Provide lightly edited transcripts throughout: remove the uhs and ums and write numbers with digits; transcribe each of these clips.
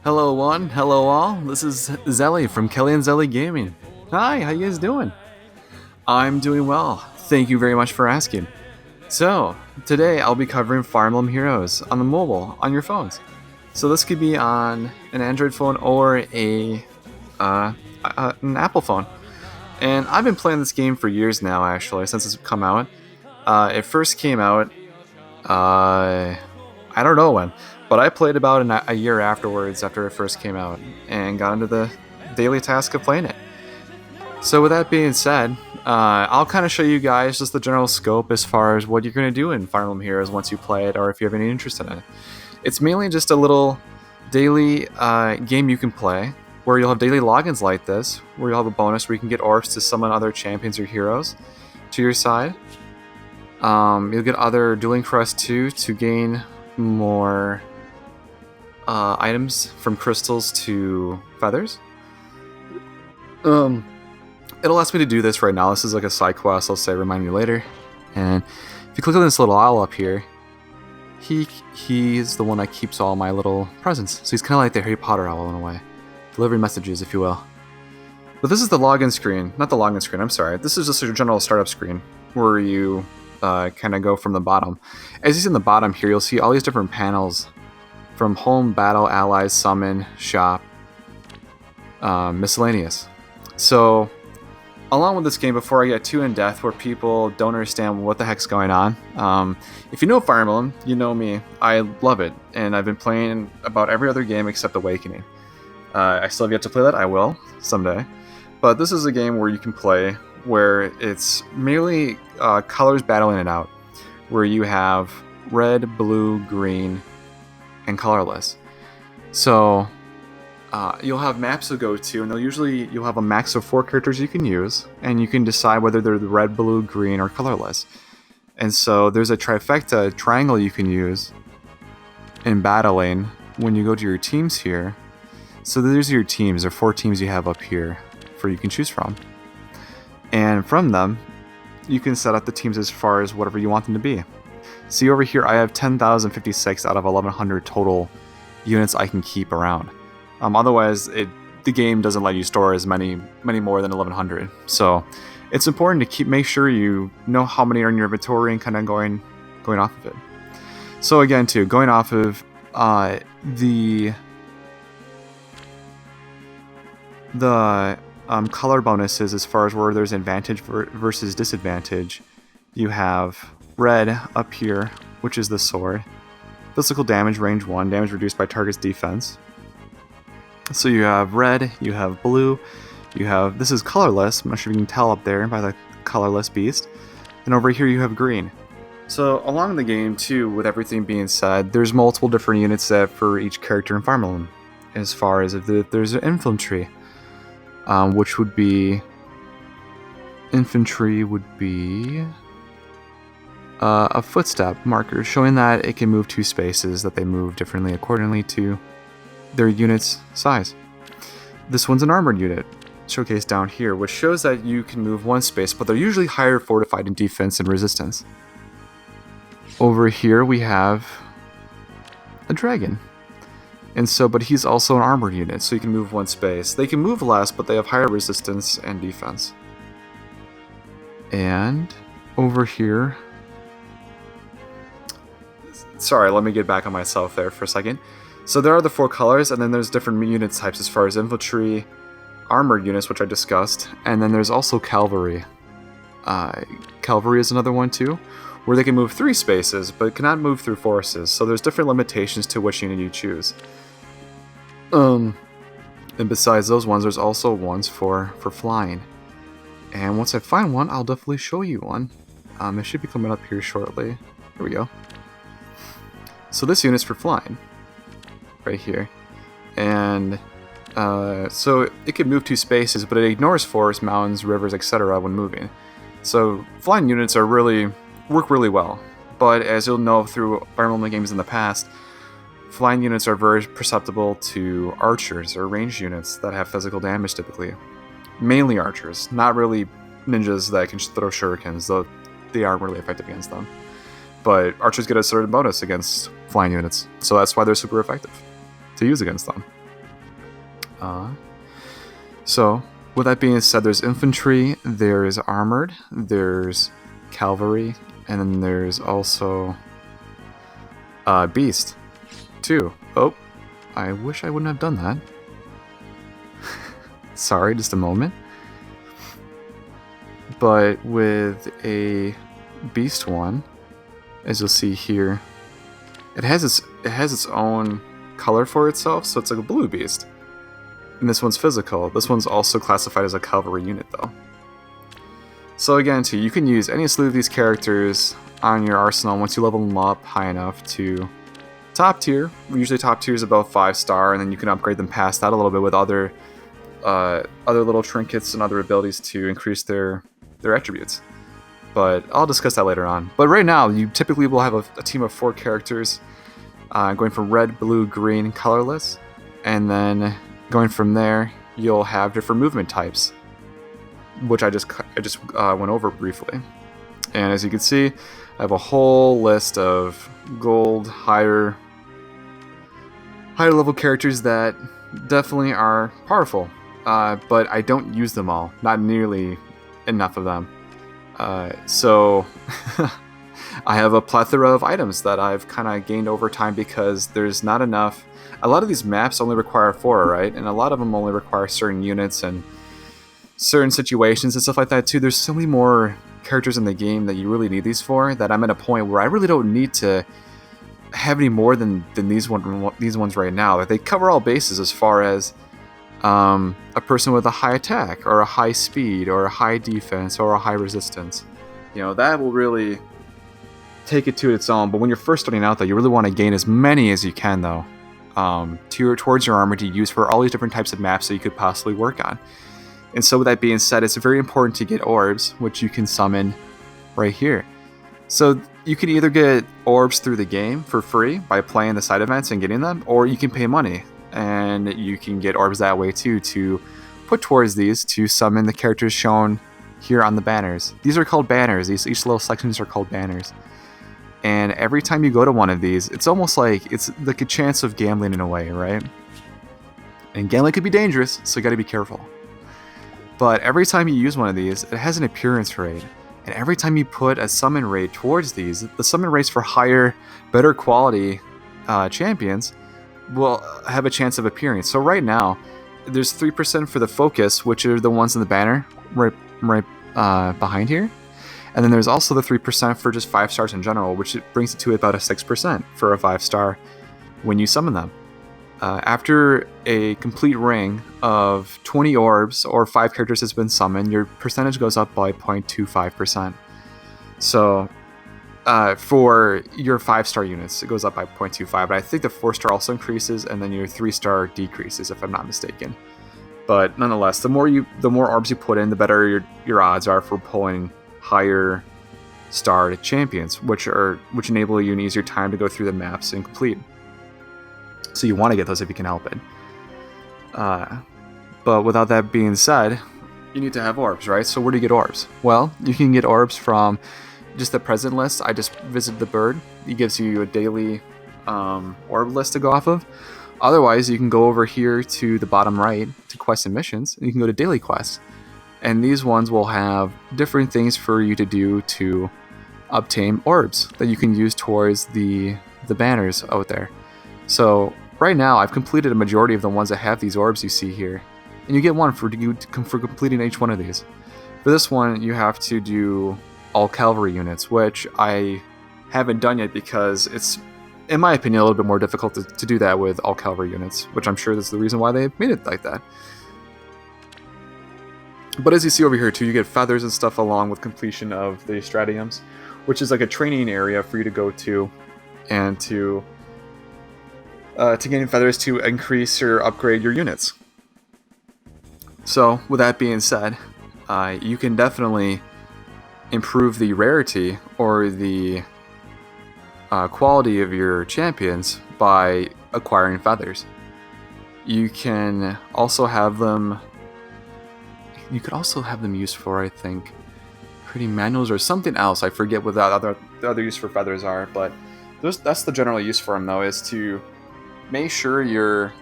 Hello one, hello all. This is Zelly from Kelly&Zelly Gaming. Hi, how you guys doing? I'm doing well. Thank you very much for asking. So, today I'll be covering Fire Emblem Heroes on the mobile, on your phones. So this could be on an Android phone or uh, an Apple phone. And I've been playing this game for years now, actually, since it's come out. It first came out, I don't know when, but I played about a year afterwards after it first came out and got into the daily task of playing it. So with that being said, I'll kind of show you guys just the general scope as far as what you're going to do in Fire Emblem Heroes once you play it, or if you have any interest in it. It's mainly just a little daily game you can play, where you'll have daily logins like this, where you'll have a bonus where you can get orbs to summon other champions or heroes to your side. You'll get other Dueling Crest 2 to gain more items from crystals to feathers. It'll ask me to do this right now. This is like a side quest. I'll say remind me later. And if you click on this little owl up here, he's the one that keeps all my little presents. So he's kind of like the Harry Potter owl in a way, delivering messages, if you will. But this is the login screen, not the login screen. I'm sorry. This is just a general startup screen where you kind of go from the bottom. As you see in the bottom here, you'll see all these different panels from home, battle, allies, summon, shop, miscellaneous. So along with this game, before I get too in depth where people don't understand what the heck's going on, if you know Fire Emblem, you know me. I love it, and I've been playing about every other game except Awakening. I still have yet to play that. I will someday. But this is a game where you can play where it's merely colors battling it out, where you have red, blue, green, and colorless. So you'll have maps to go to, and you'll have a max of 4 characters you can use, and you can decide whether they're the red, blue, green, or colorless. And so there's a trifecta triangle you can use in battling when you go to your teams here. So there's your teams. There are 4 teams you have up here for you can choose from. And from them, you can set up the teams as far as whatever you want them to be. See over here, I have 10,056 out of 1,100 total units I can keep around. Otherwise, the game doesn't let you store as many more than 1,100. So it's important to make sure you know how many are in your inventory and kind of going off of it. So again, too, going off of the color bonuses as far as where there's advantage versus disadvantage. You have red up here, which is the sword. Physical damage, range 1, damage reduced by target's defense. So you have red, you have blue, this is colorless. I'm not sure if you can tell up there by the colorless beast. And over here you have green. So along the game too, with everything being said, there's multiple different units set for each character in Fire Emblem. As far as if there's an infantry, which would be a footstep marker showing that it can move 2 spaces, that they move differently accordingly to their unit's size. This one's an armored unit, showcased down here, which shows that you can move 1 space, but they're usually higher fortified in defense and resistance. Over here we have a dragon. But he's also an armored unit, so you can move 1 space. They can move less, but they have higher resistance and defense. And over here... Sorry, let me get back on myself there for a second. So there are the 4 colors, and then there's different unit types as far as infantry, armored units, which I discussed, and then there's also cavalry. Cavalry is another one too, where they can move 3 spaces, but cannot move through forests, so there's different limitations to which unit you choose. And besides those ones, there's also ones for flying. And once I find one, I'll definitely show you one. It should be coming up here shortly. Here we go. So this unit's for flying, right here. And so it can move 2 spaces, but it ignores forests, mountains, rivers, etc. when moving. So flying units work really well. But as you'll know through Fire Emblem games in the past, flying units are very perceptible to archers or ranged units that have physical damage typically. Mainly archers, not really ninjas that can throw shurikens, though they aren't really effective against them. But archers get a certain bonus against flying units, so that's why they're super effective to use against them. So, with that being said, there's infantry, there's armored, there's cavalry, and then there's also beast, too. Oh, I wish I wouldn't have done that. Sorry, just a moment. But with a beast one, as you'll see here, it has its own color for itself, so it's like a blue beast. And this one's physical. This one's also classified as a cavalry unit, though. So again, too, you can use any slew of these characters on your arsenal once you level them up high enough to top tier. Usually top tier is about 5-star, and then you can upgrade them past that a little bit with other little trinkets and other abilities to increase their attributes. But I'll discuss that later on. But right now, you typically will have a team of 4 characters, going from red, blue, green, colorless, and then going from there, you'll have different movement types, which I just went over briefly. And as you can see, I have a whole list of gold, higher level characters that definitely are powerful, but I don't use them all. Not nearly enough of them. So I have a plethora of items that I've kind of gained over time because there's not enough. A lot of these maps only require 4, right? And a lot of them only require certain units and certain situations and stuff like that too. There's so many more characters in the game that you really need these for that I'm at a point where I really don't need to have any more than these ones right now. Like, they cover all bases as far as a person with a high attack or a high speed or a high defense or a high resistance. You know, that will really take it to its own. But when you're first starting out, though, you really want to gain as many as you can, though, towards your armor to use for all these different types of maps that you could possibly work on. And so with that being said, it's very important to get orbs, which you can summon right here. So you can either get orbs through the game for free by playing the side events and getting them, or you can pay money. And you can get orbs that way too, to put towards these to summon the characters shown here on the banners. These are called banners. Each little sections are called banners. And every time you go to one of these, it's almost like it's like a chance of gambling in a way, right? And gambling could be dangerous, so you gotta be careful. But every time you use one of these, it has an appearance rate. And every time you put a summon rate towards these, the summon rates for higher, better quality champions will have a chance of appearing. So right now, there's 3% for the focus, which are the ones in the banner right behind here. And then there's also the 3% for just 5 stars in general, which brings it to about a 6% for a 5-star when you summon them. After a complete ring of 20 orbs or 5 characters has been summoned, your percentage goes up by 0.25%. So for your 5-star units, it goes up by 0.25, but I think the 4-star also increases, and then your 3-star decreases, if I'm not mistaken. But nonetheless, the more orbs you put in, the better your odds are for pulling higher starred champions, which enable you an easier time to go through the maps and complete. So you want to get those if you can help it. But without that being said, you need to have orbs, right? So where do you get orbs? Well, you can get orbs from just the present list. I just visited the bird. It gives you a daily orb list to go off of. Otherwise, you can go over here to the bottom right to quests and missions, and you can go to daily quests. And these ones will have different things for you to do to obtain orbs that you can use towards the banners out there. So right now, I've completed a majority of the ones that have these orbs you see here. And you get one for completing each one of these. For this one, you have to do all cavalry units, which I haven't done yet because it's, in my opinion, a little bit more difficult to do that with all cavalry units, which I'm sure that's the reason why they made it like that. But as you see over here too, you get feathers and stuff along with completion of the stratiums, which is like a training area for you to go to and to gain feathers to increase or upgrade your units. So with that being said, you can definitely improve the rarity or the quality of your champions by acquiring feathers. You can also have them. You could also have them used for, I think, creating manuals or something else. I forget what the other use for feathers are, but that's the general use for them, though, is to make sure your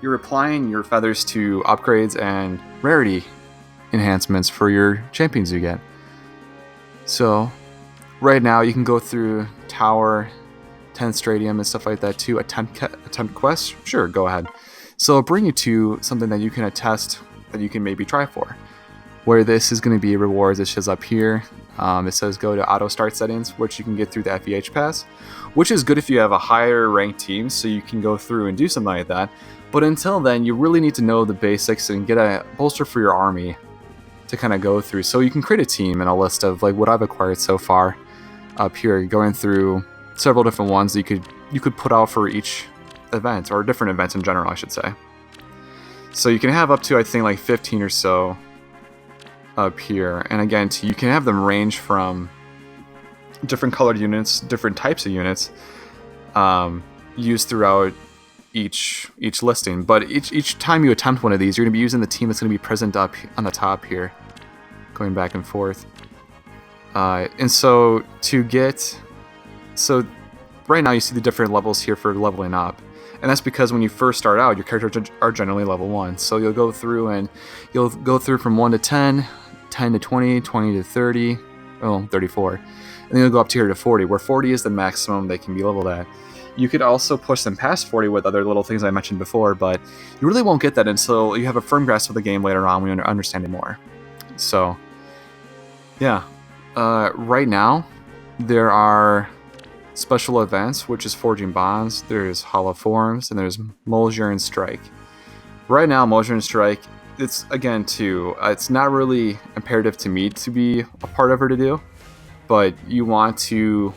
you're applying your feathers to upgrades and rarity enhancements for your champions you get. So right now you can go through Tower, 10th Stadium and stuff like that to attempt quests. Sure, go ahead. So it'll bring you to something that you can attest that you can maybe try for. Where this is going to be rewards, it shows up here. It says go to auto start settings, which you can get through the FEH pass, which is good if you have a higher ranked team, so you can go through and do something like that. But until then, you really need to know the basics and get a bolster for your army to kind of go through. So you can create a team and a list of like what I've acquired so far up here, going through several different ones that you could put out for each event, or different events in general, I should say. So you can have up to, I think, like 15 or so up here. And again, you can have them range from different colored units, different types of units used throughout each listing. But each time you attempt one of these, you're going to be using the team that's going to be present up on the top here, going back and forth. And so right now you see the different levels here for leveling up. And that's because when you first start out, your characters are generally level 1. So you'll go through from 1 to 10, 10 to 20, 20 to 30, 34. And then you'll go up to here to 40, where 40 is the maximum they can be leveled at. You could also push them past 40 with other little things I mentioned before, but you really won't get that until you have a firm grasp of the game later on when you understand it more. So, yeah. Right now, there are special events, which is Forging Bonds, there's Hollow Forms, and there's Mulger Strike. Right now, Mulger Strike, it's, again, it's not really imperative to me to be a part of her to do, but you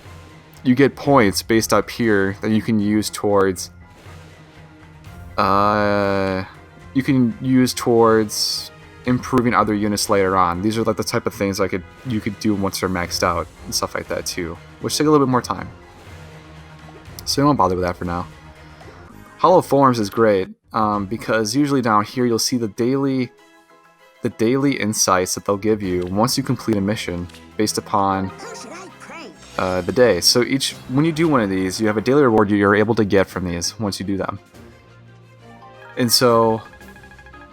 get points based up here that you can use towards, improving other units later on. These are like the type of things you could do once they're maxed out and stuff like that too, which take a little bit more time. So you won't bother with that for now. Hollow Forms is great because usually down here you'll see the daily insights that they'll give you once you complete a mission based upon the day. So when you do one of these, you have a daily reward you're able to get from these once you do them. And so,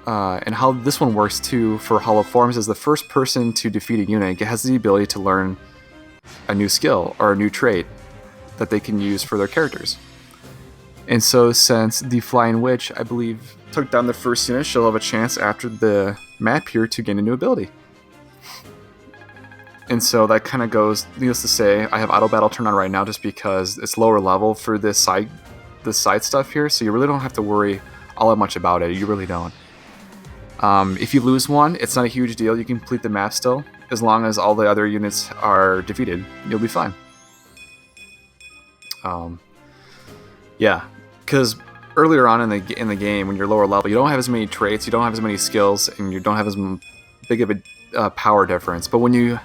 and how this one works too for Hollow Forms is the first person to defeat a unit has the ability to learn a new skill or a new trait that they can use for their characters. And so since the Flying Witch, I believe, took down the first unit, she'll have a chance after the map here to gain a new ability. And so that kind of goes, needless to say, I have auto battle turned on right now just because it's lower level for this side stuff here, so you really don't have to worry all that much about it. You really don't. If you lose one, it's not a huge deal. You can complete the map still, as long as all the other units are defeated. You'll be fine. Yeah, because earlier on in the game, when you're lower level, you don't have as many traits, you don't have as many skills, and you don't have as big of a power difference. But when you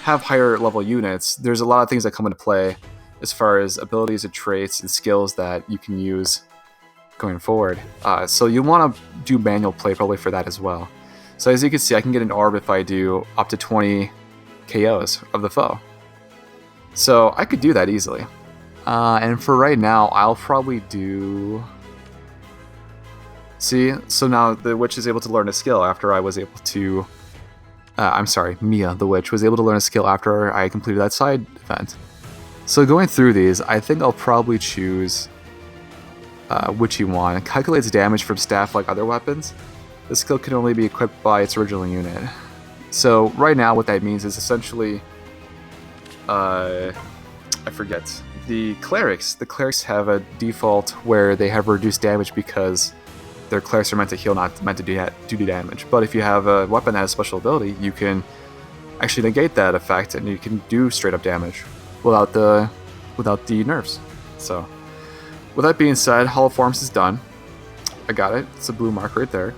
have higher level units, there's a lot of things that come into play as far as abilities and traits and skills that you can use going forward. So you want to do manual play probably for that as well. So as you can see, I can get an orb if I do up to 20 KOs of the foe. So I could do that easily. And for right now, I'll probably do... See, so now the witch is able to learn a skill after I was able to... Mia, the witch, was able to learn a skill after I completed that side event. So going through these, I think I'll probably choose Witchy Wand. It calculates damage from staff like other weapons. The skill can only be equipped by its original unit. So right now what that means is essentially... I forget. The clerics have a default where they have reduced damage because their clerics are meant to heal, not meant to do damage. But if you have a weapon that has special ability, you can actually negate that effect and you can do straight up damage without the nerfs. So with that being said, Hollow Forms is done. I got it. It's a blue mark right there.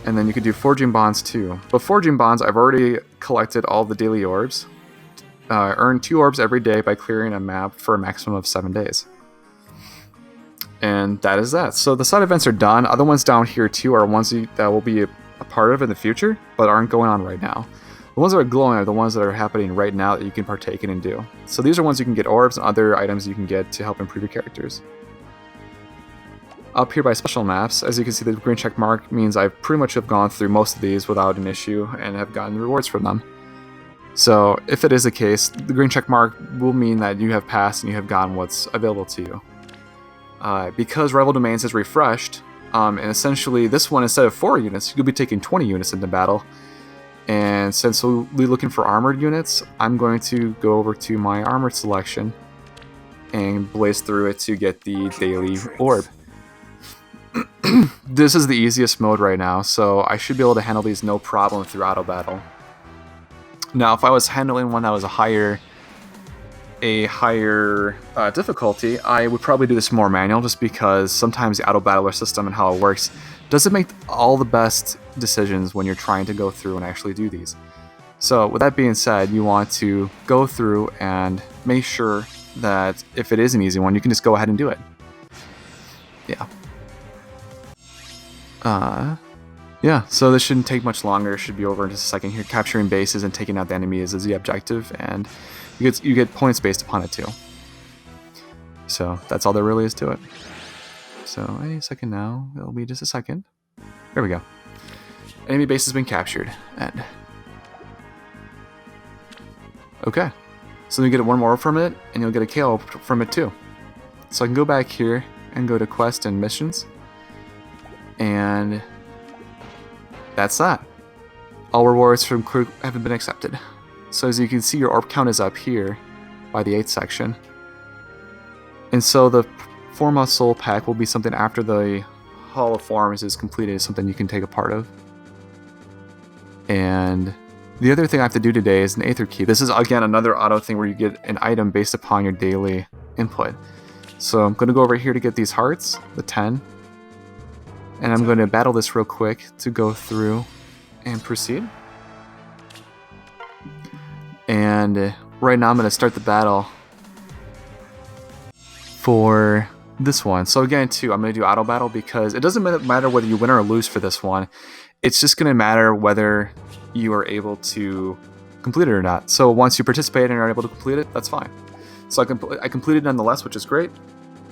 And then you can do Forging Bonds too. But Forging Bonds, I've already collected all the daily orbs. Earn 2 orbs every day by clearing a map for a maximum of 7 days. And that is that. So the side events are done. Other ones down here too are ones that will be a part of in the future, but aren't going on right now. The ones that are glowing are the ones that are happening right now that you can partake in and do. So these are ones you can get orbs and other items you can get to help improve your characters. Up here by special maps, as you can see, the green check mark means I pretty much have gone through most of these without an issue and have gotten rewards from them. So if it is the case, the green check mark will mean that you have passed and you have gotten what's available to you. Because Rival Domains is refreshed, and essentially this one, instead of 4 units, you'll be taking 20 units into battle. And since we'll be looking for armored units, I'm going to go over to my armored selection and blaze through it to get the daily orb. This is the easiest mode right now, so I should be able to handle these no problem through auto battle. Now, if I was handling one that was a higher difficulty, I would probably do this more manual, just because sometimes the auto battler system and how it works doesn't make all the best decisions when you're trying to go through and actually do these. So with that being said, you want to go through and make sure that if it is an easy one, you can just go ahead and do it. Yeah, so this shouldn't take much longer. It should be over in just a second here. Capturing bases and taking out the enemies is the objective, and you get points based upon it too. So that's all there really is to it. So any second now, it'll be just a second. There we go. Enemy base has been captured, and okay. So you get one more from it, and you'll get a KO from it too. So I can go back here and go to quest and missions, and that's that. All rewards from crew haven't been accepted. So as you can see, your orb count is up here by the 8th section. And so the Forma Soul Pack will be something after the Hall of Forms is completed, something you can take a part of. And the other thing I have to do today is an Aether Key. This is, again, another auto thing where you get an item based upon your daily input. So I'm going to go over here to get these hearts, the 10. And I'm going to battle this real quick to go through and proceed. And right now I'm going to start the battle for this one. So again, too, I'm going to do auto battle because it doesn't matter whether you win or lose for this one. It's just going to matter whether you are able to complete it or not. So once you participate and are able to complete it, that's fine. So I completed nonetheless, which is great.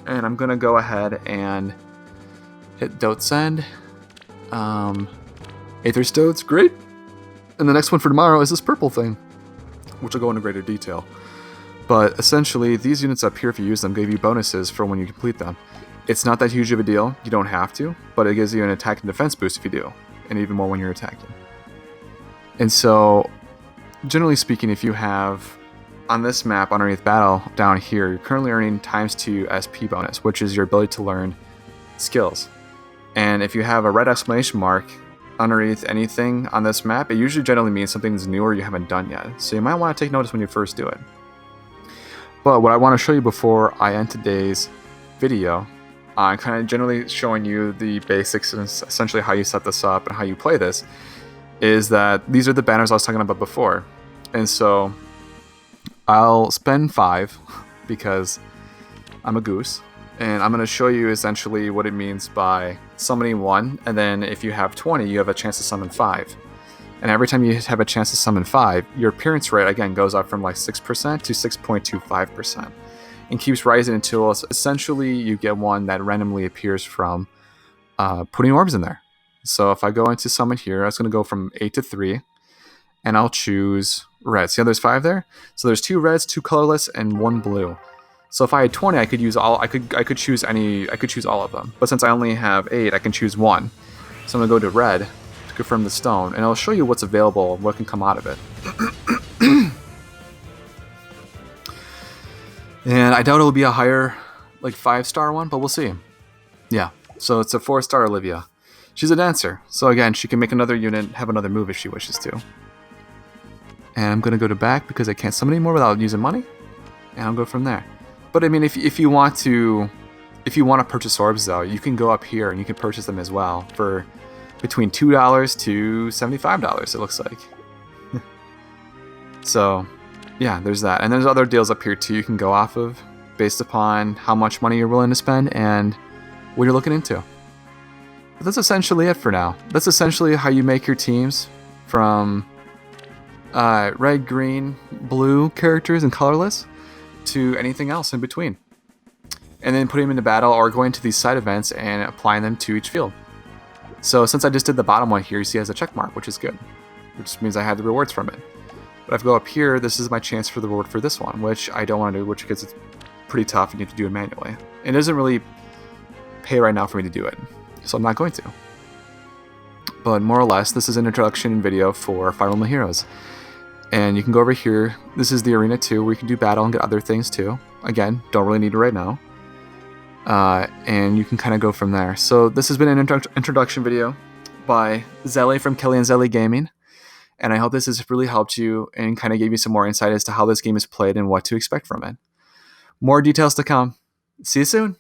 And I'm going to go ahead and hit Dote Send. Aether Stodes, great. And the next one for tomorrow is this purple thing, which will go into greater detail. But essentially, these units up here, if you use them, give you bonuses for when you complete them. It's not that huge of a deal, you don't have to, but it gives you an attack and defense boost if you do, and even more when you're attacking. And so, generally speaking, if you have, on this map underneath battle down here, you're currently earning ×2 SP bonus, which is your ability to learn skills. And if you have a red exclamation mark underneath anything on this map, it usually generally means something's new or you haven't done yet. So you might want to take notice when you first do it. But what I want to show you before I end today's video, I'm kind of generally showing you the basics and essentially how you set this up and how you play this, is that these are the banners I was talking about before. And so I'll spend 5 because I'm a goose. And I'm going to show you essentially what it means by summoning 1, and then if you have 20, you have a chance to summon 5. And every time you have a chance to summon 5, your appearance rate, again, goes up from like 6% to 6.25%. And keeps rising until essentially you get one that randomly appears from putting orbs in there. So if I go into summon here, it's going to go from 8 to 3, and I'll choose red. See how there's 5 there? So there's 2 reds, 2 colorless, and 1 blue. So if I had 20, I could use all. I could choose all of them. But since I only have 8, I can choose 1. So I'm gonna go to red to confirm the stone, and I'll show you what's available, what can come out of it. And I doubt it'll be a higher, like 5-star one, but we'll see. Yeah. So it's a 4-star Olivia. She's a dancer, so again, she can make another unit, have another move if she wishes to. And I'm gonna go to back because I can't summon anymore without using money, and I'll go from there. But I mean, if you want to purchase orbs though, you can go up here and you can purchase them as well for between $2 to $75. It looks like. So, yeah, there's that, and there's other deals up here too you can go off of based upon how much money you're willing to spend and what you're looking into. But that's essentially it for now. That's essentially how you make your teams from red, green, blue characters and colorless to anything else in between. and then putting them into battle or going to these side events and applying them to each field. So since I just did the bottom one here, you see it has a check mark, which is good, which means I have the rewards from it. But if I go up here, this is my chance for the reward for this one, which I don't want to do, which because it's pretty tough and you have to do it manually. It doesn't really pay right now for me to do it, so I'm not going to. But more or less, this is an introduction video for Fire Emblem Heroes. And you can go over here. This is the Arena 2, where you can do battle and get other things too. Again, don't really need it right now. And you can kind of go from there. So this has been an introduction video by Zelly from Kelly&Zelly Gaming. And I hope this has really helped you and kind of gave you some more insight as to how this game is played and what to expect from it. More details to come. See you soon.